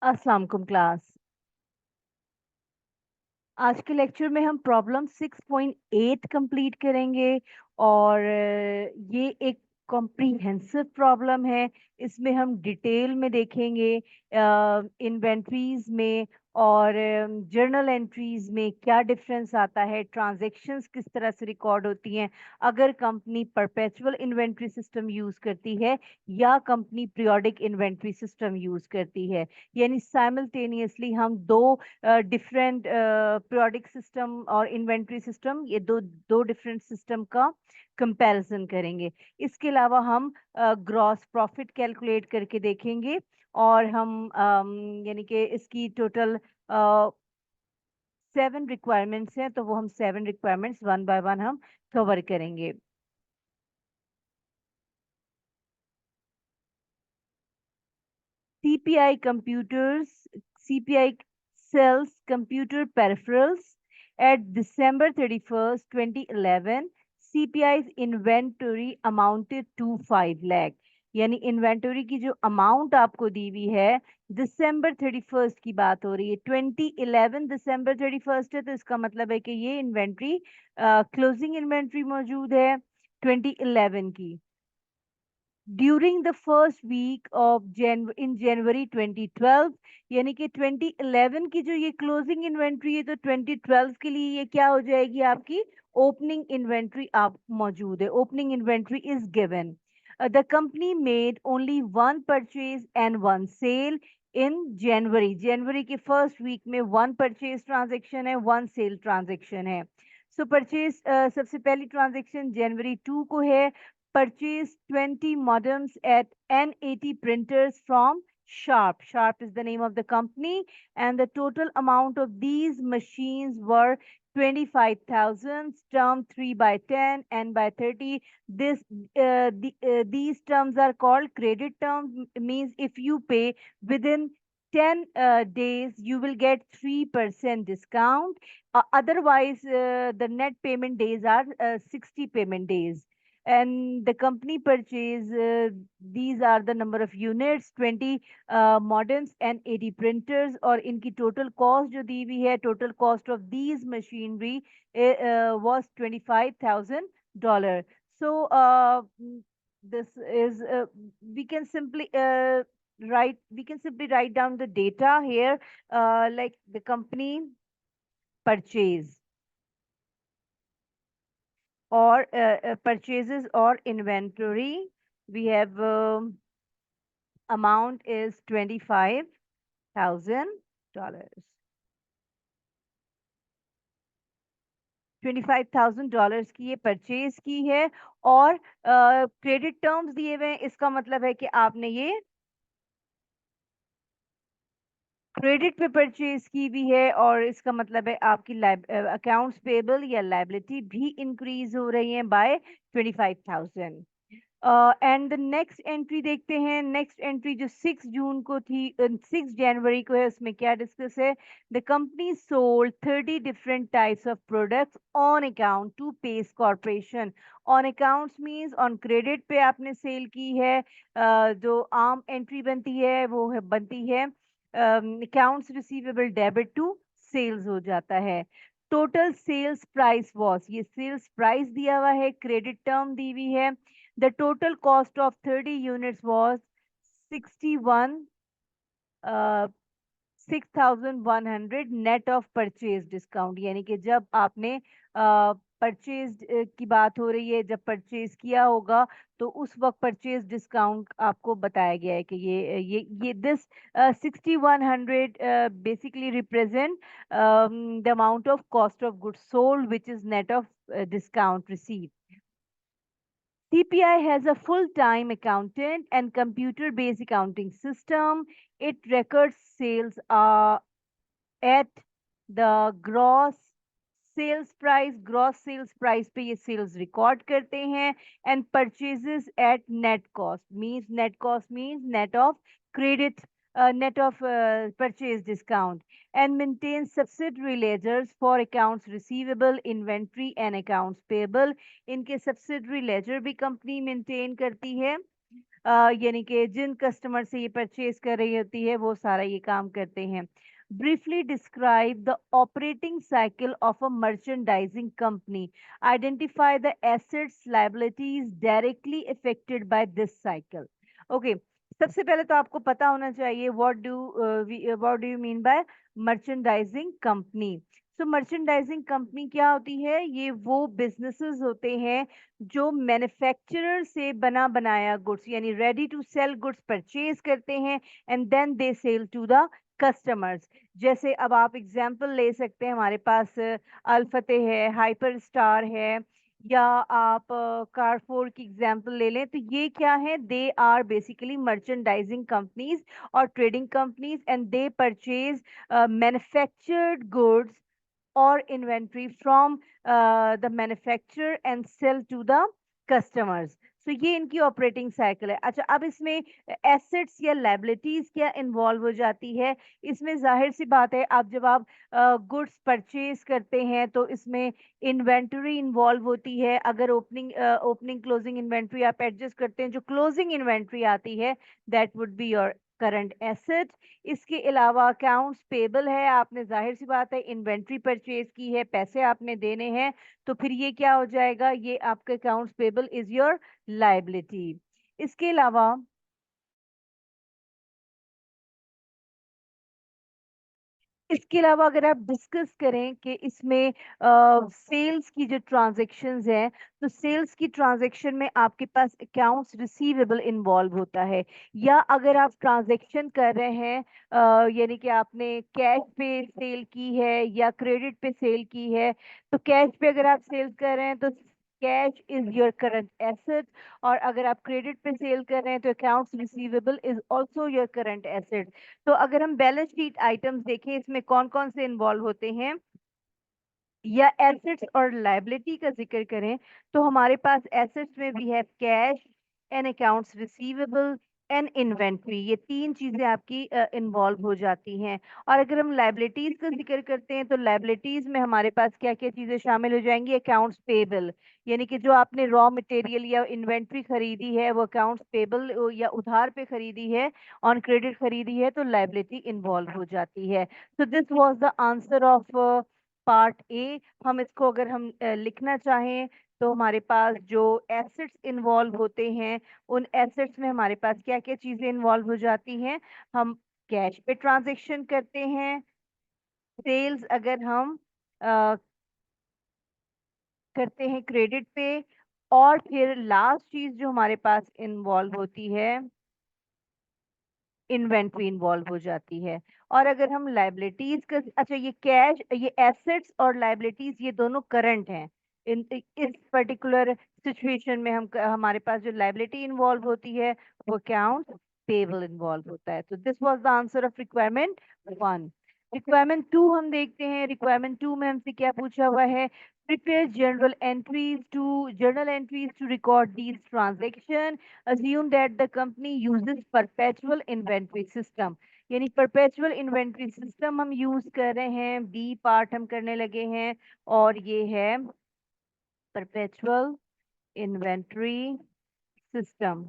अस्सलाम वालेकुम क्लास। आज के लेक्चर में हम प्रॉब्लम 6.8 कंप्लीट करेंगे और ये एक कॉम्प्रिहेंसिव प्रॉब्लम है। इसमें हम डिटेल में देखेंगे इन्वेंटरीज में और जर्नल एंट्रीज में क्या डिफरेंस आता है, ट्रांजैक्शंस किस तरह से रिकॉर्ड होती हैं अगर company perpetual inventory system use करती है या company periodic inventory system use करती है। यानी साइमल्टेनियसली हम दो डिफरेंट पीरियोडिक सिस्टम और इन्वेंटरी सिस्टम, ये दो दो डिफरेंट सिस्टम का कंपैरिजन करेंगे। इसके अलावा हम ग्रॉस प्रॉफिट कैलकुलेट करके देखेंगे और हम यानी कि इसकी टोटल 7 रिक्वायरमेंट्स हैं, तो वो हम 7 रिक्वायरमेंट्स वन बाय वन हम कवर करेंगे। CPI computers, CPI sells computer peripherals at December 31st, 2011. CPI's inventory amounted to 5 lakh. यानी इन्वेंटरी की जो अमाउंट आपको दी हुई है December 31st की बात हो रही है, 2011 December 31st है, तो इसका मतलब है कि ये इन्वेंट्री क्लोजिंग इन्वेंट्री मौजूद है 2011 की। During the first week of in January 2012, यानी कि 2011 की जो ये क्लोजिंग इन्वेंट्री है, तो 2012 के लिए ये क्या हो जाएगी, आपकी ओपनिंग इन्वेंट्री आप मौजूद है। Opening inventory is given. The company made only one purchase and one sale in January. जनवरी के फर्स्ट वीक में वन परचेज ट्रांजेक्शन है, वन सेल ट्रांजेक्शन है। सो परचेज सबसे पहली ट्रांजेक्शन जनवरी 2 को है। Purchased 20 modems at N80 printers from Sharp. Sharp is the name of the company, and the total amount of these machines were 25,000. Term 3 by 10 and by 30. These terms are called credit terms. Means if you pay within 10 days, you will get 3% discount. Otherwise, the net payment days are 60 payment days. And the company purchase, these are the number of units, 20 modems and 80 printers, और इनकी total cost जो दी हुई है, total cost of these machinery was $25,000. So this is we can simply write down the data here, like the company purchase or purchases or inventory. We have amount is $25,000. $25,000 की ये purchase की है और credit terms दिए हुए हैं। इसका मतलब है कि आपने ये क्रेडिट पे परचेज की भी है और इसका मतलब है आपकी अकाउंट्स पेबल या लाइबिलिटी भी इंक्रीज हो रही है by 25,000। And the next entry देखते हैं। नेक्स्ट एंट्री जो 6 जून को थी, 6 जनवरी को है, उसमें क्या डिस्कस है। The company sold 30 different types of products on account to Pace Corporation. On accounts means on credit पे आपने सेल की है। जो आम एंट्री बनती है वो बनती है accounts receivable debit to sales हो जाता है। टोटल सेल्स प्राइस वॉज, ये सेल्स प्राइस दिया हुआ है, क्रेडिट टर्म दी हुई है। The total cost of 30 units was 61 uh, 6,100 net of purchase discount. यानी कि जब आपने परचेज की बात हो रही है, जब परचेज किया होगा तो उस वक्त परचेज डिस्काउंट आपको बताया गया है कि ये this 6,100 basically represent the amount of cost of goods sold which is net of discount receive. CPI has a full-time accountant and computer-based accounting system. It records sales at the gross sales price पे ये sales record करते हैं, and purchases at net cost means net of credit, net of purchase discount, and maintains subsidiary ledgers for accounts receivable, inventory and accounts payable. इनके subsidiary ledger भी company maintain करती है। यानी कि जिन कस्टमर से ये परचेज कर रही होती है वो सारा ये काम करते हैं। Briefly describe the operating cycle of a merchandising company. Identify the assets, liabilities directly affected by this cycle. Okay. सबसे पहले तो आपको पता होना चाहिए what do you mean by merchandising company. So merchandising company क्या होती है? ये वो businesses होते हैं जो मैन्युफैक्चरर से बना बनाया गुड्स यानी ready to sell goods purchase करते हैं and then they sell to the customers. जैसे अब आप एग्जांपल ले सकते हैं, हमारे पास अल्फतेह है, हाइपर स्टार है, या आप कारफोर की एग्जांपल ले लें, तो ये क्या है? They are basically merchandising companies और trading companies and they purchase manufactured goods or inventory from the manufacturer and sell to the customers. So ये इनकी ऑपरेटिंग साइकिल है। अच्छा, अब इसमें एसेट्स या लाइबिलिटीज क्या इन्वॉल्व हो जाती है? इसमें जाहिर सी बात है, आप जब आप गुड्स परचेज करते हैं तो इसमें इन्वेंटरी इन्वॉल्व होती है। अगर ओपनिंग क्लोजिंग इन्वेंट्री आप एडजस्ट करते हैं, जो क्लोजिंग इन्वेंट्री आती है that would be your current asset. इसके अलावा अकाउंट्स पेबल है, आपने जाहिर सी बात है इन्वेंट्री परचेज की है, पैसे आपने देने हैं, तो फिर ये क्या हो जाएगा? ये आपके accounts payable is your liability. इसके अलावा अगर आप डिस्कस करें कि इसमें सेल्स की जो ट्रांजैक्शंस हैं, तो सेल्स की ट्रांजैक्शन में आपके पास अकाउंट्स रिसीवेबल इन्वॉल्व होता है, या अगर आप ट्रांजैक्शन कर रहे हैं यानी कि आपने कैश पे सेल की है या क्रेडिट पे सेल की है, तो कैश पे अगर आप सेल कर रहे हैं तो cash is your current asset, और अगर आप क्रेडिट पे सेल कर रहे हैं तो accounts receivable is also your current asset. तो अगर हम बैलेंस शीट आइटम्स देखें, इसमें कौन कौन से इन्वॉल्व होते हैं या एसेट्स और लायबिलिटी का जिक्र करें, तो हमारे पास एसेट्स में we have cash and accounts receivable and inventory, ये तीन चीजें आपकी इन्वॉल्व हो जाती हैं। और अगर हम लायबिलिटीज का जिक्र करते हैं तो लायबिलिटीज में हमारे पास क्या क्या चीजें शामिल हो जाएंगी? अकाउंट्स पेबल, यानी कि जो आपने रॉ मटेरियल या इन्वेंट्री खरीदी है वो अकाउंट्स पेबल या उधार पे खरीदी है, ऑन क्रेडिट खरीदी है, तो लायबिलिटी इन्वॉल्व हो जाती है। So this was the answer of part A. हम इसको अगर हम लिखना चाहें तो हमारे पास जो एसेट्स इन्वॉल्व होते हैं, उन एसेट्स में हमारे पास क्या क्या चीजें इन्वॉल्व हो जाती हैं? हम कैश पे ट्रांजैक्शन करते हैं, सेल्स अगर हम अ, करते हैं क्रेडिट पे, और फिर लास्ट चीज जो हमारे पास इन्वॉल्व होती है, इन्वेंट्री इन्वॉल्व हो जाती है। और अगर हम लाइबिलिटीज का, अच्छा ये कैश, ये एसेट्स और लाइबिलिटीज ये दोनों करंट हैं। इस पर्टिकुलर सिचुएशन में हमारे पास जो लाइबिलिटी इन्वॉल्व होती है वो अकाउंट पेबल इन्वॉल्व होता है। तो this was the answer of requirement 1। Requirement 2 हम देखते हैं। रिक्वायरमेंट 2 में हमसे क्या पूछा हुआ है? prepare journal entries to record these transaction. Assume that the company uses perpetual inventory system, यानी perpetual inventory system हम यूज कर रहे हैं, बी पार्ट हम करने लगे हैं, और ये है perpetual inventory system।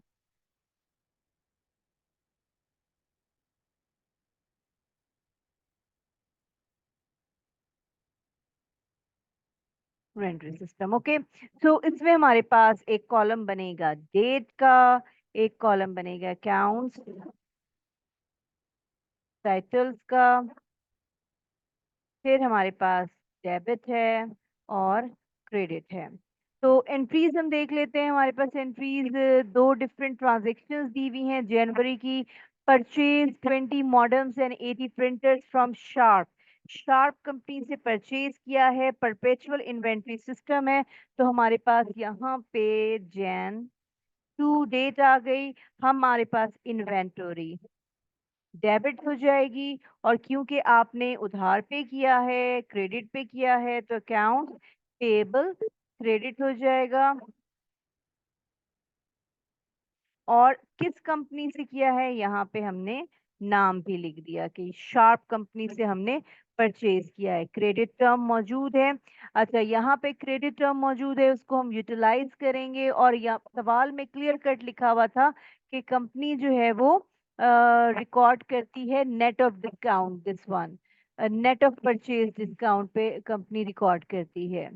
Inventory system, okay. So इसमें हमारे पास एक कॉलम बनेगा डेट का, एक कॉलम बनेगा अकाउंट्स टाइटल्स का, फिर हमारे पास डेबिट है और क्रेडिट है। तो एंट्रीज हम देख लेते हैं। हमारे पास एंट्रीज दो डिफरेंट ट्रांजेक्शन्स दी हुई हैं। जनवरी की purchase 20 modems and 80 printers from sharp. Sharp company से परचेज किया है, परपेचुअल इन्वेंट्री सिस्टम है। तो हमारे पास यहाँ पे जैन टू डेट आ गई, हमारे पास इन्वेंटरी डेबिट हो जाएगी, और क्योंकि आपने उधार पे किया है, क्रेडिट पे किया है, तो अकाउंट पेबल क्रेडिट हो जाएगा। और किस कंपनी से किया है, यहाँ पे हमने नाम भी लिख दिया कि शार्प कंपनी से हमने परचेज किया है। क्रेडिट टर्म मौजूद है। अच्छा, यहाँ पे क्रेडिट टर्म मौजूद है, उसको हम यूटिलाइज करेंगे। और यहाँ सवाल में क्लियर कट लिखा हुआ था कि कंपनी जो है वो रिकॉर्ड करती है net of discount, this one net of purchase discount पे कंपनी रिकॉर्ड करती है।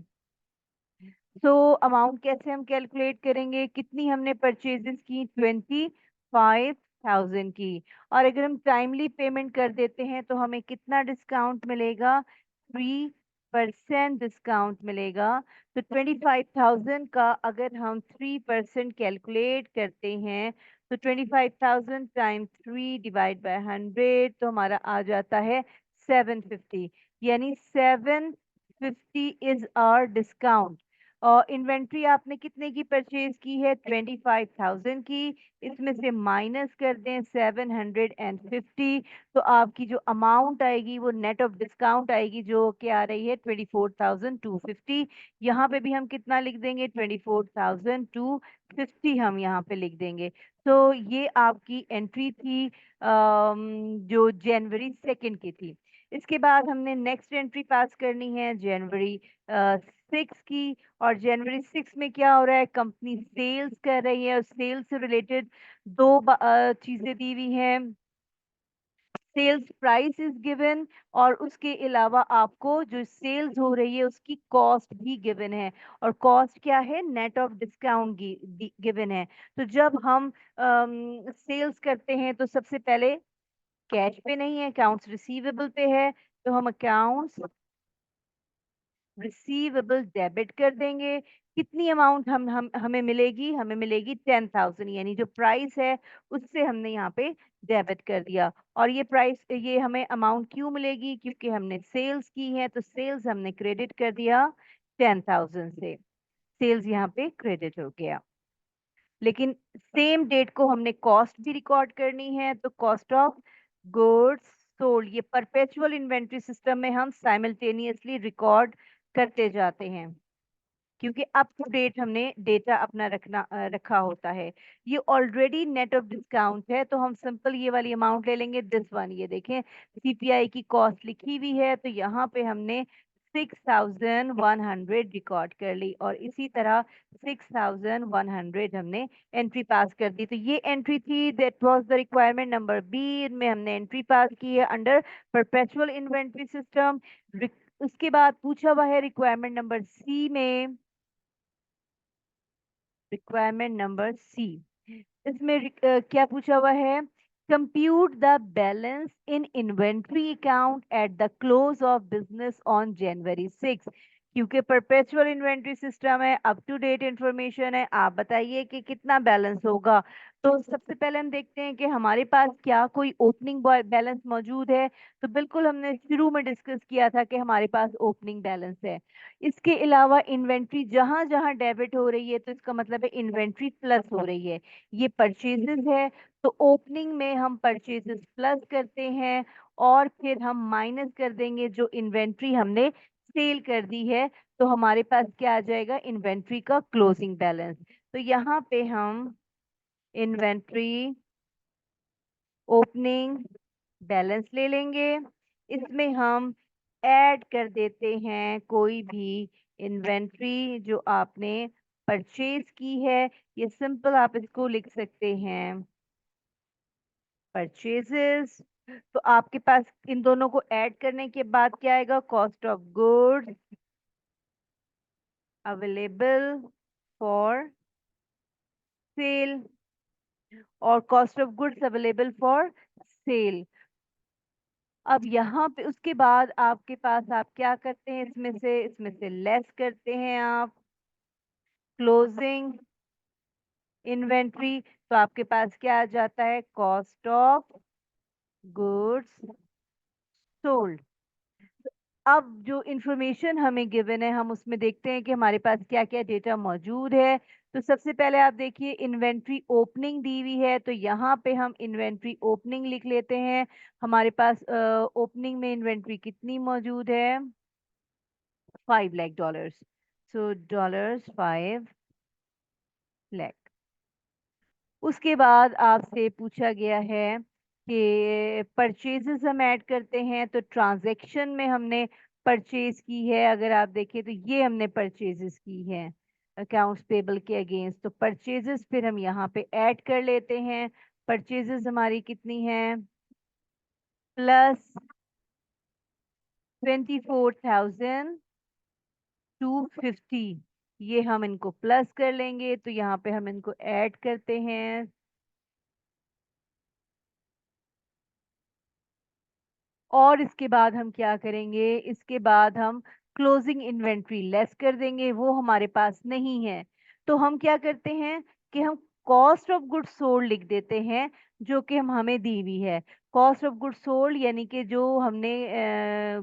तो अमाउंट कैसे हम कैलकुलेट करेंगे, कितनी हमने परचेजेस की, 25,000 की। और अगर हम टाइमली पेमेंट कर देते हैं तो हमें कितना डिस्काउंट मिलेगा, 3% डिस्काउंट मिलेगा। तो 25,000 का अगर हम 3% कैलकुलेट करते हैं तो 25,000 टाइम 3 डिवाइड बाय 100, तो हमारा आ जाता है 750। यानी 750 इज आवर डिस्काउंट। और इन्वेंट्री आपने कितने की परचेज की है, 25,000 की। इसमें से माइनस कर दें 750, तो आपकी जो अमाउंट आएगी वो नेट ऑफ डिस्काउंट आएगी, जो कि आ रही है 24,250। यहाँ पे भी हम कितना लिख देंगे, 24,250 हम यहाँ पे लिख देंगे। तो ये आपकी एंट्री थी जो जनवरी 2 की थी। इसके बाद हमने नेक्स्ट एंट्री पास करनी है जनवरी 6 की। और जनवरी 6 में क्या हो रहा है, कंपनी सेल्स कर रही है और सेल्स से रिलेटेड दो चीजें दी हुई हैं। सेल्स प्राइस इज गिवन, और उसके अलावा आपको जो सेल्स हो रही है उसकी कॉस्ट भी गिवन है। और कॉस्ट क्या है, नेट ऑफ डिस्काउंट गिवन है। तो जब हम सेल्स करते हैं तो सबसे पहले कैश पे नहीं है, अकाउंट्स रिसीवेबल पे है, तो हम अकाउंट्स रिसीवेबल डेबिट कर देंगे। कितनी अमाउंट हमें मिलेगी, हमें मिलेगी 10,000, यानी जो प्राइस है उससे हमने यहाँ पे डेबिट कर दिया। और ये हमें अमाउंट क्यों मिलेगी, क्योंकि हमने सेल्स की है, तो सेल्स हमने क्रेडिट कर दिया 10,000 से। सेल्स यहाँ पे क्रेडिट हो गया। लेकिन सेम डेट को हमने कॉस्ट भी रिकॉर्ड करनी है, तो कॉस्ट ऑफ गुड्स सोल्ड, ये परपेचुअल इन्वेंट्री सिस्टम में हम साइमल्टेनियसली रिकॉर्ड करते जाते हैं, क्योंकि अप टू डेट हमने डेटा अपना रखा होता है। ये ऑलरेडी नेट ऑफ डिस्काउंट है, तो हम सिंपल ये वाली अमाउंट ले लेंगे, दिस वन। ये देखें, सीपीआई की कॉस्ट लिखी हुई है, तो यहाँ पे हमने 6,100 रिकॉर्ड कर ली। और इसी तरह 6,100 हमने एंट्री पास कर दी। तो ये एंट्री थी, that was the requirement number B में हमने एंट्री पास की है अंडर परपेचुअल इन्वेंट्री सिस्टम। उसके बाद पूछा हुआ है रिक्वायरमेंट नंबर सी में, रिक्वायरमेंट नंबर सी, इसमें क्या पूछा हुआ है, compute the balance in inventory account at the close of business on January 6। क्योंकि परपेचुअल इन्वेंट्री सिस्टम है, अप टू डेट इंफॉर्मेशन है, आप बताइए कि कितना बैलेंस होगा। तो सबसे पहले हम देखते हैं कि हमारे पास क्या कोई ओपनिंग बैलेंस मौजूद है। तो बिल्कुल हमने शुरू में डिस्कस किया था कि हमारे पास ओपनिंग बैलेंस है। इसके अलावा इन्वेंट्री जहां जहां डेबिट हो रही है, तो इसका मतलब है इन्वेंट्री प्लस हो रही है। ये परचेजेस है, तो ओपनिंग में हम परचेजेस प्लस करते हैं, और फिर हम माइनस कर देंगे जो इन्वेंट्री हमने सेल कर दी है। तो हमारे पास क्या आ जाएगा, इन्वेंट्री का क्लोजिंग बैलेंस। तो यहाँ पे हम इन्वेंट्री ओपनिंग बैलेंस ले लेंगे। इसमें हम ऐड कर देते हैं कोई भी इन्वेंट्री जो आपने परचेज की है। ये सिंपल आप इसको लिख सकते हैं, परचेजेस। तो आपके पास इन दोनों को ऐड करने के बाद क्या आएगा, cost of goods available for sale, और cost of goods available for sale. अब यहाँ पे उसके बाद आपके पास आप क्या करते हैं, इसमें से लेस करते हैं आप क्लोजिंग इन्वेंट्री। तो आपके पास क्या आ जाता है, कॉस्ट ऑफ गुड्स सोल्ड। अब जो इंफॉर्मेशन हमें गिवन है, हम उसमें देखते हैं कि हमारे पास क्या क्या डेटा मौजूद है। तो सबसे पहले आप देखिए, इन्वेंट्री ओपनिंग दी हुई है, तो यहाँ पे हम इन्वेंट्री ओपनिंग लिख लेते हैं। हमारे पास ओपनिंग में इन्वेंट्री कितनी मौजूद है, $5 लाख। सो डॉलर्स 5 लाख। उसके बाद आपसे पूछा गया है कि परचेजेस हम ऐड करते हैं, तो ट्रांजैक्शन में हमने परचेज की है, अगर आप देखें तो ये हमने परचेजेस की है अकाउंट्स पेबल के अगेंस्ट, तो परचेजेस फिर हम यहाँ पे ऐड कर लेते हैं। परचेजेस हमारी कितनी है, प्लस 24,250, ये हम इनको प्लस कर लेंगे, तो यहाँ पे हम इनको ऐड करते हैं। और इसके बाद हम क्या करेंगे, इसके बाद हम क्लोजिंग इन्वेंट्री लेस कर देंगे, वो हमारे पास नहीं है। तो हम क्या करते हैं कि हम कॉस्ट ऑफ गुड्स सोल्ड लिख देते हैं, जो कि हम हमें दी हुई है। कॉस्ट ऑफ गुड्स सोल्ड यानी कि जो हमने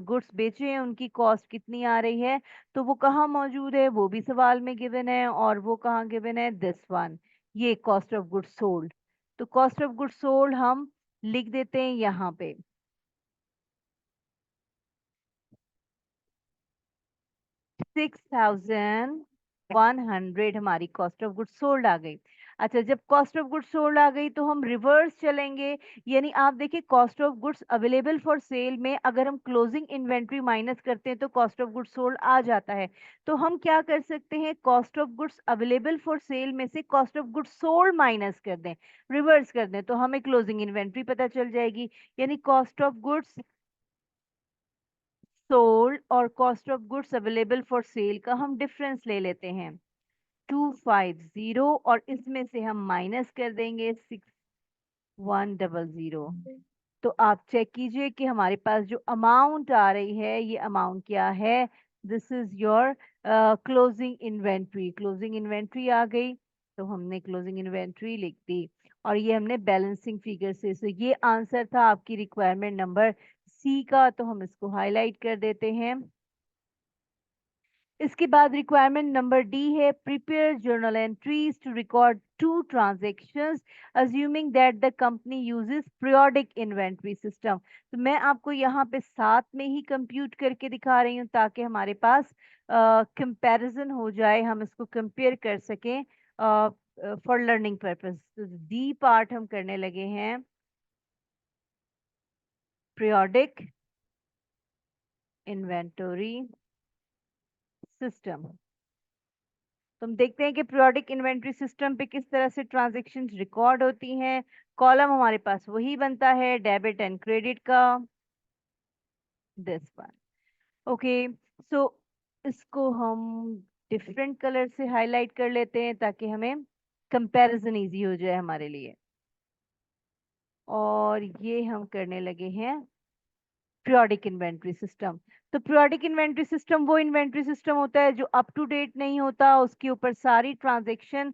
गुड्स बेचे हैं उनकी कॉस्ट कितनी आ रही है, तो वो कहाँ मौजूद है, वो भी सवाल में गिवन है, और वो कहाँ गिवन है, दिस वन, ये कॉस्ट ऑफ गुड्स सोल्ड। तो कॉस्ट ऑफ गुड्स सोल्ड हम लिख देते हैं यहाँ पे। 6,100 हमारी कॉस्ट ऑफ गुड्स सोल्ड आ गई। अच्छा, जब कॉस्ट ऑफ गुड्स सोल्ड आ गई तो हम रिवर्स चलेंगे, यानी आप देखिए cost of goods available for cell में अगर हम क्लोजिंग इन्वेंट्री माइनस करते हैं तो कॉस्ट ऑफ गुड्स सोल्ड आ जाता है। तो हम क्या कर सकते हैं, cost of goods available for cell में से cost of goods sold minus कर दें, रिवर्स कर दें, तो हमें क्लोजिंग इन्वेंट्री पता चल जाएगी। यानी कॉस्ट ऑफ गुड्स सोल्ड और cost of goods available for cell का हम डिफरेंस ले लेते हैं, 250, और इसमें से हम माइनस कर देंगे 6100। तो आप चेक कीजिए कि हमारे पास जो अमाउंट आ रही है ये अमाउंट क्या है। This is your closing inventory, closing inventory आ गई, तो हमने क्लोजिंग इन्वेंट्री लिख दी, और ये हमने बैलेंसिंग फिगर से, so ये आंसर था आपकी रिक्वायरमेंट नंबर सी का, तो हम इसको हाईलाइट कर देते हैं। इसके बाद रिक्वायरमेंट नंबर डी है, prepare journal entries to record two transactions assuming that the company uses periodic inventory system. तो मैं आपको यहाँ पे साथ में ही कंप्यूट करके दिखा रही हूँ ताकि हमारे पास कंपैरिजन हो जाए, हम इसको कंपेयर कर सकें फॉर लर्निंग पर्पस। तो डी पार्ट हम करने लगे हैं, पीरियोडिक इन्वेंटरी सिस्टम। तो हम देखते हैं कि पीरियोडिक इन्वेंट्री सिस्टम पे किस तरह से ट्रांजैक्शंस रिकॉर्ड होती हैं। कॉलम हमारे पास वही बनता है डेबिट एंड क्रेडिट का, दिस वन। ओके, सो इसको हम डिफरेंट कलर से हाईलाइट कर लेते हैं ताकि हमें कंपैरिजन इजी हो जाए हमारे लिए। और ये हम करने लगे हैं पीरियोडिक इन्वेंट्री सिस्टम। तो पीरियोडिक इन्वेंट्री सिस्टम वो इन्वेंट्री सिस्टम होता है जो अप टू डेट नहीं होता, उसके ऊपर सारी ट्रांजैक्शन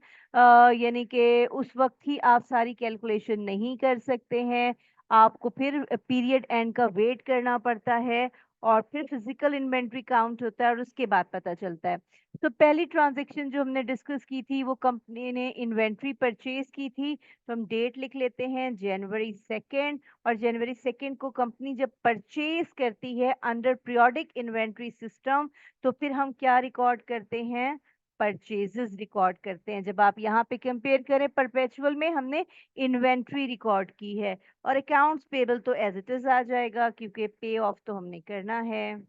यानी कि उस वक्त ही आप सारी कैलकुलेशन नहीं कर सकते हैं, आपको फिर पीरियड एंड का वेट करना पड़ता है, और फिर फिजिकल इन्वेंट्री काउंट होता है और उसके बाद पता चलता है। तो पहली ट्रांजैक्शन जो हमने डिस्कस की थी वो कंपनी ने इन्वेंट्री परचेज की थी, तो हम डेट लिख लेते हैं जनवरी 2, और जनवरी 2 को कंपनी जब परचेज करती है अंडर पीरियोडिक इन्वेंट्री सिस्टम, तो फिर हम क्या रिकॉर्ड करते हैं, परचेजेस रिकॉर्ड करते हैं। जब आप यहाँ पे कंपेयर करें परपेचुअल में हमने इन्वेंट्री रिकॉर्ड की है, और अकाउंट्स पेबल तो एज इट इज आ जाएगा क्योंकि पे ऑफ तो हमने करना है,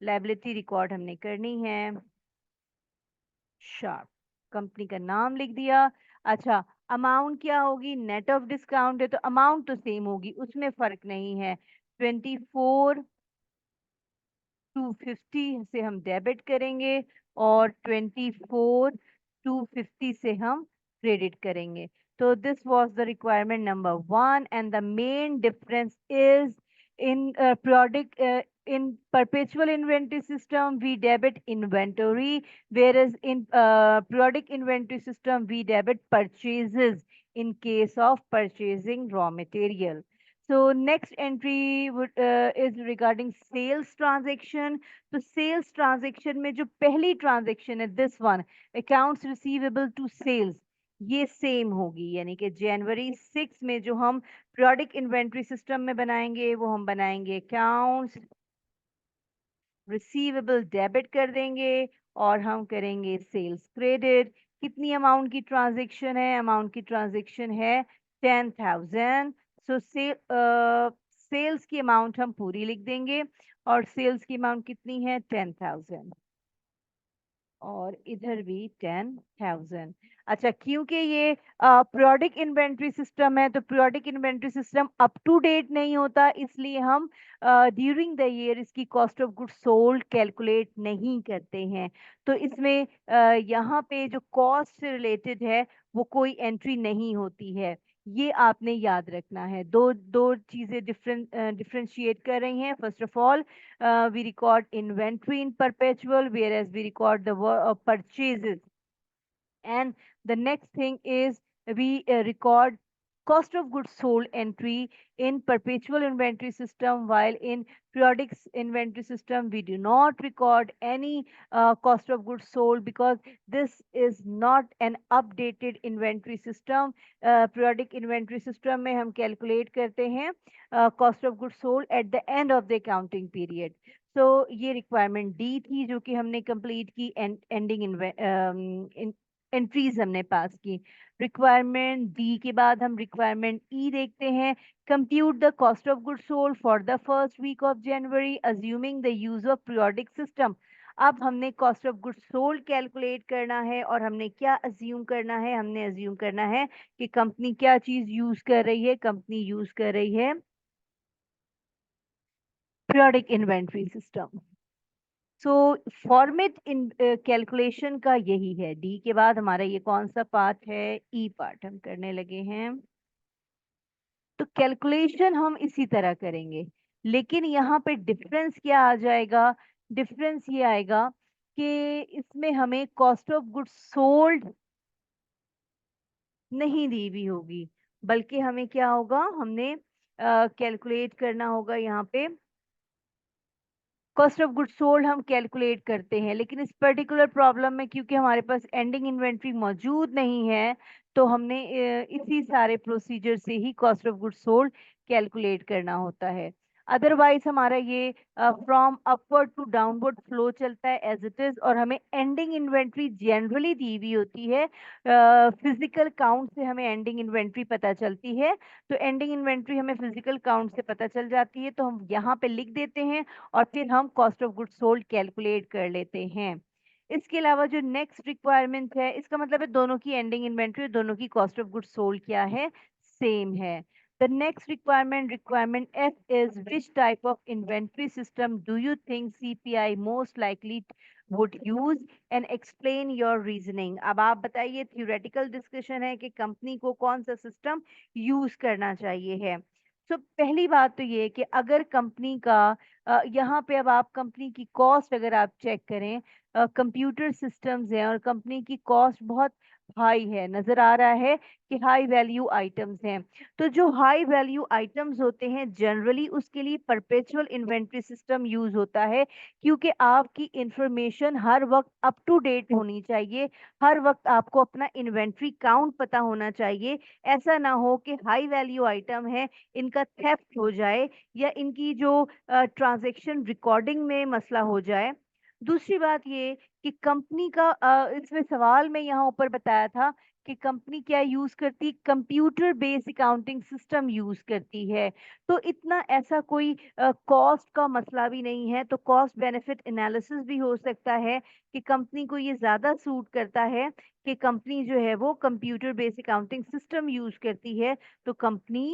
लायबिलिटी रिकॉर्ड हमने करनी है, शार्प, कंपनी का नाम लिख दिया। अच्छा, अमाउंट क्या होगी, नेट ऑफ डिस्काउंट है तो अमाउंट तो सेम होगी, उसमें फर्क नहीं है। 24,250 से हम डेबिट करेंगे और 24,250 से हम क्रेडिट करेंगे। तो this was the requirement number 1, and the main difference is in periodic in perpetual inventory system we debit inventory, whereas in periodic inventory system we debit purchases in case of purchasing raw material. So next entry is regarding sales transaction. तो sales transaction में जो पहली transaction है this one, accounts receivable to sales, ये same होगी, यानी कि जनवरी 6 में जो हम पीरियोडिक इन्वेंट्री सिस्टम में बनाएंगे वो हम बनाएंगे अकाउंट्स रिसीवेबल डेबिट कर देंगे, और हम करेंगे सेल्स क्रेडिट। कितनी अमाउंट की ट्रांजैक्शन है, अमाउंट की ट्रांजैक्शन है 10,000, सो सेल्स की अमाउंट हम पूरी लिख देंगे, और सेल्स की अमाउंट कितनी है? 10,000, और इधर भी 10,000। अच्छा, क्योंकि ये पीरियोडिक इन्वेंट्री सिस्टम है, तो periodic inventory system up to date नहीं होता, इसलिए हम ड्यूरिंग द ईयर इसकी cost of goods sold calculate नहीं करते हैं। तो इसमें यहाँ पे जो कॉस्ट से रिलेटेड है वो कोई एंट्री नहीं होती है। ये आपने याद रखना है। दो दो चीजें डिफरेंशिएट कर रही हैं। First of all, we record inventory in perpetual, whereas we record the purchases. And the next thing is, we record cost of goods sold entry in perpetual inventory system, while in periodic inventory system we do not record any cost of goods sold, because this is not an updated inventory system. Periodic inventory system में हम calculate करते हैं cost of goods sold at the end of the accounting period. So ये requirement D थी जो कि हमने complete की, ending एंट्रीज हमने पास की। रिक्वायरमेंट डी के बाद हम रिक्वायरमेंट ई देखते हैं। Compute the cost of goods sold for the first week of January assuming the use of periodic system. अब हमने cost of goods sold calculate करना है, और हमने क्या अज्यूम करना है? हमने अज्यूम करना है कि कंपनी क्या चीज यूज कर रही है। कंपनी यूज कर रही है periodic inventory system. So format in calculation का यही है। डी के बाद हमारा ये कौन सा पार्ट है? ई पार्ट हम करने लगे हैं। तो कैलकुलेशन हम इसी तरह करेंगे, लेकिन यहाँ पे डिफरेंस क्या आ जाएगा? डिफरेंस ये आएगा कि इसमें हमें कॉस्ट ऑफ गुड्स सोल्ड नहीं दी हुई होगी, बल्कि हमें क्या होगा? हमने कैलकुलेट करना होगा यहाँ पे कॉस्ट ऑफ गुड्स सोल्ड हम कैलकुलेट करते हैं, लेकिन इस पर्टिकुलर प्रॉब्लम में क्योंकि हमारे पास एंडिंग इन्वेंट्री मौजूद नहीं है, तो हमने इसी सारे प्रोसीजर से ही cost of goods sold calculate करना होता है। अदरवाइज हमारा ये from upward to downward flow चलता है एज इट इज, और हमें एंडिंग इन्वेंट्री जनरली दी हुई होती है। फिजिकल काउंट से हमें एंडिंग इन्वेंट्री पता चलती है। तो एंडिंग इन्वेंट्री हमें फिजिकल काउंट से पता चल जाती है, तो हम यहाँ पे लिख देते हैं, और फिर हम cost of goods sold calculate कर लेते हैं। इसके अलावा जो नेक्स्ट रिक्वायरमेंट है, इसका मतलब है दोनों की एंडिंग इन्वेंट्री और दोनों की कॉस्ट ऑफ गुड्स सोल्ड क्या है? सेम है। The next requirement, requirement F, is which type of inventory system do you think CPI most likely would use, and explain your reasoning। अब आप बताइए, theoretical discussion है कि कंपनी को कौन सा सिस्टम यूज करना चाहिए है। तो पहली बात तो ये है कि अगर कंपनी का यहाँ पे अब आप कंपनी की कॉस्ट अगर आप चेक करें, कंप्यूटर सिस्टम्स हैं और कंपनी की कॉस्ट बहुत हाई है, नजर आ रहा है कि हाई वैल्यू आइटम्स हैं। तो जो हाई वैल्यू आइटम्स होते हैं जनरली उसके लिए परपेचुअल इन्वेंट्री सिस्टम यूज होता है, क्योंकि आपकी इंफॉर्मेशन हर वक्त अप टू डेट होनी चाहिए। हर वक्त आपको अपना इन्वेंट्री काउंट पता होना चाहिए। ऐसा ना हो कि हाई वैल्यू आइटम है, इनका थेफ्ट हो जाए, या इनकी जो ट्रांजैक्शन रिकॉर्डिंग में मसला हो जाए। दूसरी बात ये कि कंपनी का इसमें सवाल में यहाँ ऊपर बताया था कि कंपनी क्या यूज करती? Computer based accounting system use करती है। तो इतना ऐसा कोई कॉस्ट का मसला भी नहीं है। तो कॉस्ट बेनिफिट एनालिसिस भी हो सकता है कि कंपनी को ये ज्यादा सूट करता है कि कंपनी जो है वो computer based accounting system use करती है। तो कंपनी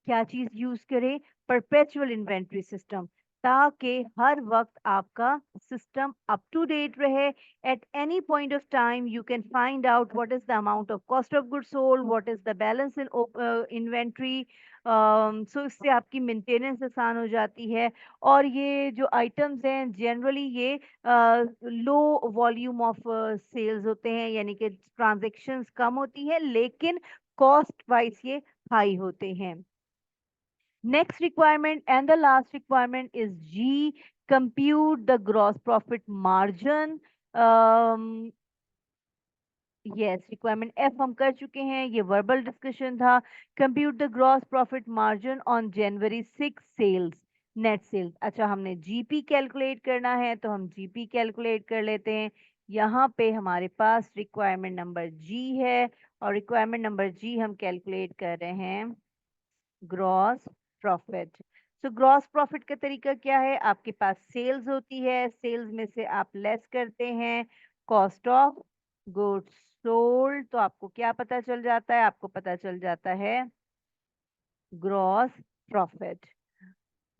क्या चीज यूज करे? परपेचुअल इन्वेंट्री सिस्टम, ताकि हर वक्त आपका सिस्टम अप टू डेट रहे। At any point of time you can find out what is the amount of cost of goods sold, what is the balance in inventory. So इससे आपकी maintenance आसान हो जाती है। और ये जो आइटम्स हैं जनरली ये लो वॉल्यूम ऑफ सेल्स होते हैं, यानी कि ट्रांजेक्शन्स कम होती है, लेकिन कॉस्ट वाइज ये हाई होते हैं। Next requirement and the last requirement is G, compute the gross profit margin. Um, yes, requirement F हम कर चुके हैं, ये verbal discussion था। Compute the gross profit margin on January 6 sales, net sales। अच्छा, हमने GP कैलकुलेट करना है, तो हम GP कैलकुलेट कर लेते हैं। यहाँ पे हमारे पास रिक्वायरमेंट नंबर G है, और रिक्वायरमेंट नंबर G हम कैलकुलेट कर रहे हैं gross profit. So gross profit का तरीका क्या है? आपके पास सेल्स होती है, सेल्स में से आप लेस करते हैं कॉस्ट ऑफ गुड्स सोल्ड, तो आपको क्या पता चल जाता है? आपको पता चल जाता है ग्रॉस प्रॉफिट।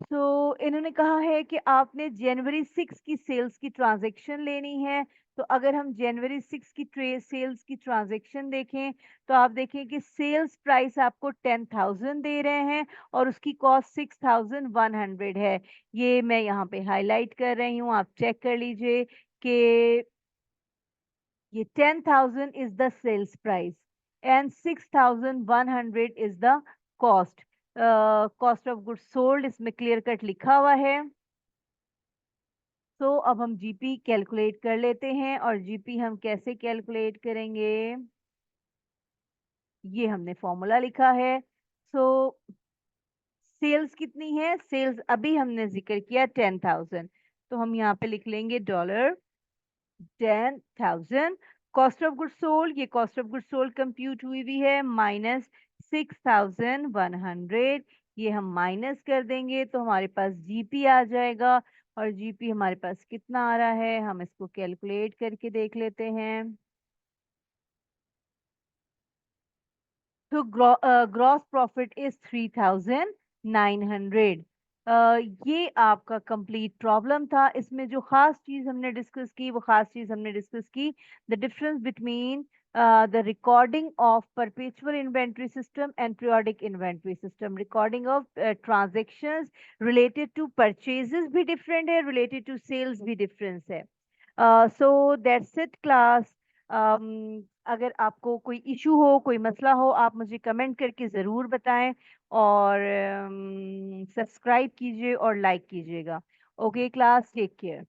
तो इन्होंने कहा है कि आपने जनवरी 6 की सेल्स की ट्रांजैक्शन लेनी है। तो अगर हम जनवरी 6 की सेल्स की ट्रांजैक्शन देखें, तो आप देखें कि सेल्स प्राइस आपको 10,000 दे रहे हैं और उसकी कॉस्ट 6,100 है। ये मैं यहाँ पे हाईलाइट कर रही हूँ, आप चेक कर लीजिए कि ये 10,000 is the sales price and 6,100 is the cost. Cost of goods sold इसमें क्लियर कट लिखा हुआ है। तो अब हम जीपी कैलकुलेट कर लेते हैं, और जीपी हम कैसे कैलकुलेट करेंगे? ये हमने फॉर्मूला लिखा है। सो सेल्स कितनी है? सेल्स अभी हमने जिक्र किया 10,000, तो हम यहाँ पे लिख लेंगे dollar 10,000। Cost of good sold, ये cost of good sold compute हुई हुई है, माइनस 6,100। ये हम माइनस कर देंगे तो हमारे पास जीपी आ जाएगा, और जीपी हमारे पास कितना आ रहा है हम इसको कैलकुलेट करके देख लेते हैं। तो ग्रॉस प्रॉफिट इज 3,900। ये आपका कंप्लीट प्रॉब्लम था। इसमें जो खास चीज हमने डिस्कस की, वो खास चीज हमने डिस्कस की the difference between the recording of perpetual inventory system and periodic inventory system. Recording of transactions related to purchases भी different है, related to sales भी difference है। So that's it class। अगर आपको कोई इशू हो, कोई मसला हो, आप मुझे कमेंट करके ज़रूर बताएं, और सब्सक्राइब कीजिए और लाइक कीजिएगा। Okay class, take care.